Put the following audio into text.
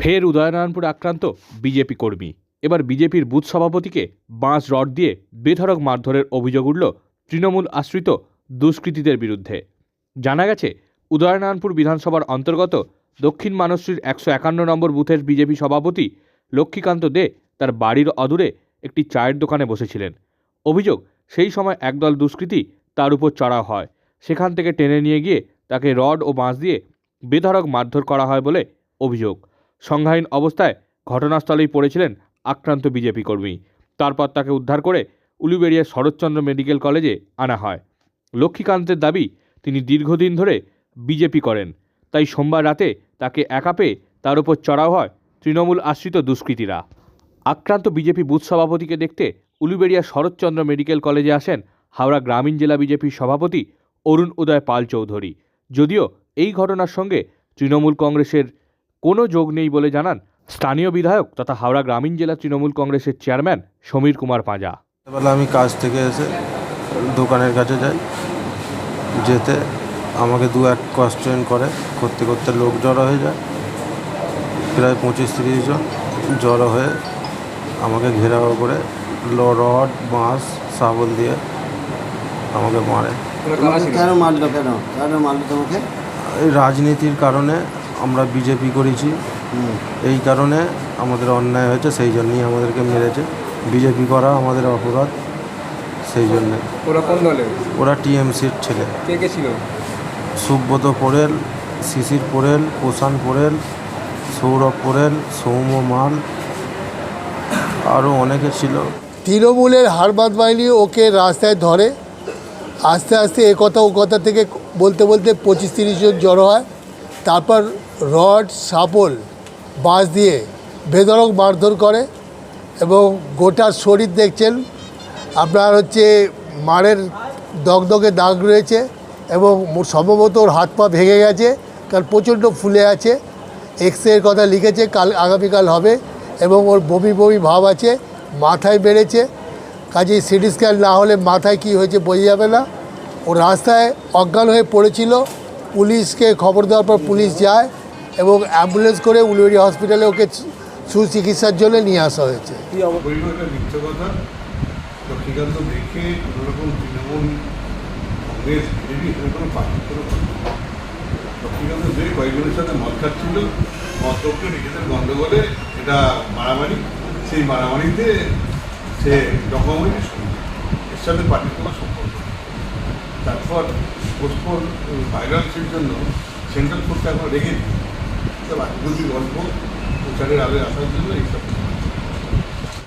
ফের উদয়নারায়ণপুর আক্রান্ত বিজেপি কর্মী। এবার বিজেপির বুথ সভাপতিকে বাঁশ রড দিয়ে বেধড়ক মারধরের অভিযোগ উঠল তৃণমূল আশ্রিত দুষ্কৃতীদের বিরুদ্ধে। জানা গেছে, উদয়নারায়ণপুর বিধানসভার অন্তর্গত দক্ষিণ মানশ্রীর 151 নম্বর বুথের বিজেপি সভাপতি লক্ষ্মীকান্ত দে তার বাড়ির অদূরে একটি চায়ের দোকানে বসেছিলেন। অভিযোগ, সেই সময় একদল দুষ্কৃতী তার উপর চড়াও হয়। সেখান থেকে টেনে নিয়ে গিয়ে তাকে রড ও বাঁশ দিয়ে বেধড়ক মারধর করা হয় বলে অভিযোগ। সংজ্ঞাহীন অবস্থায় ঘটনাস্থলেই পড়েছিলেন আক্রান্ত বিজেপি কর্মী। তারপর তাকে উদ্ধার করে উলুবেড়িয়ার শরৎচন্দ্র মেডিকেল কলেজে আনা হয়। লক্ষ্মীকান্তের দাবি, তিনি দীর্ঘদিন ধরে বিজেপি করেন, তাই সোমবার রাতে তাকে একা পেয়ে তার উপর চড়াও হয় তৃণমূল আশ্রিত দুষ্কৃতীরা। আক্রান্ত বিজেপি বুথ সভাপতিকে দেখতে উলুবেড়িয়া শরৎচন্দ্র মেডিকেল কলেজে আসেন হাওড়া গ্রামীণ জেলা বিজেপির সভাপতি অরুণ উদয় পাল চৌধুরী। যদিও এই ঘটনার সঙ্গে তৃণমূল কংগ্রেসের কোনো যোগ নেই বলে জানান স্থানীয় বিধায়ক তথা হাওড়া গ্রামীণ জেলা তৃণমূল কংগ্রেসের চেয়ারম্যান সমীর কুমার পাঁজা। আমি কাজ থেকে এসে দোকানের কাছে যাই, যেতে আমাকে 2-1 কোয়েশ্চেন করতে করতে লোক জড়ো হয়ে যায়। প্রায় 25-30 জন জড়ো হয়ে আমাকে ঘেরাও করে রড, বাঁশ, শাবল দিয়ে আমাকে মারে। কেন মারলো তোমাকে? এই রাজনীতির কারণে আমরা বিজেপি করেছি, এই কারণে আমাদের অন্যায় হয়েছে, সেই জন্যই আমাদেরকে মেরেছে। বিজেপি করা আমাদের অপরাধ, সেই জন্যে। ওরা কোন দলে? ওরা টিএমসির ছেলে। কে কে ছিল? সুব্রত পোড়েল, শিশির পোড়েল, প্রশান্ত পোড়েল, সৌরভ পোড়েল, সৌম্য মাল, আরও অনেকে ছিল। তৃণমূলের হারবাদ বাহিনী ওকে রাস্তায় ধরে, আস্তে আস্তে এ কথা ও কথা থেকে বলতে বলতে 25-30 জন জড়ো হয়। তারপর রড, শাবল, বাঁশ দিয়ে বেধড়ক মারধর করে এবং গোটা শরীর দেখছেন আপনার মারের দগদগে দাগ রয়েছে এবং সম্ভবত ওর হাত পা ভেঙে গেছে, কারণ প্রচণ্ড ফুলে আছে। এক্সরের কথা লিখেছে, আগামীকাল হবে, এবং ওর বমি বমি ভাব আছে, মাথায় বেড়েছে। কাজেই সিটি স্ক্যান না হলে মাথায় কী হয়েছে বোঝা যাবে না। ও রাস্তায় অজ্ঞান হয়ে পড়েছিল। পুলিশকে খবর দেওয়ার পর পুলিশ যায় এবং অ্যাম্বুলেন্স করে উলুবেড়িয়া হসপিটালে ওকে সুচিকিৎসার জন্য নিয়ে আসা হয়েছে। লক্ষ্মীকান্ত দেখে কোনোরকম তৃণমূল কংগ্রেস বিজেপি কোনো পার্থক্য লক্ষ্মীকান্ত যে কয়েকজনের সাথে মদ খাচ্ছিল, মদকে নিজেদের গণ্ডগোলে এটা মারামারি, সেই মারামারিতে সে ডকুমেন্ট এর সাথে পার্টির কোনো সম্পর্ক। তারপর পোস্টপোন ভাইরালসির জন্য সেন্ট্রাল কোর্টটা এখন রেখে দিই, রাজনৈতিক গল্প প্রচারের আগে আসার জন্য এইসব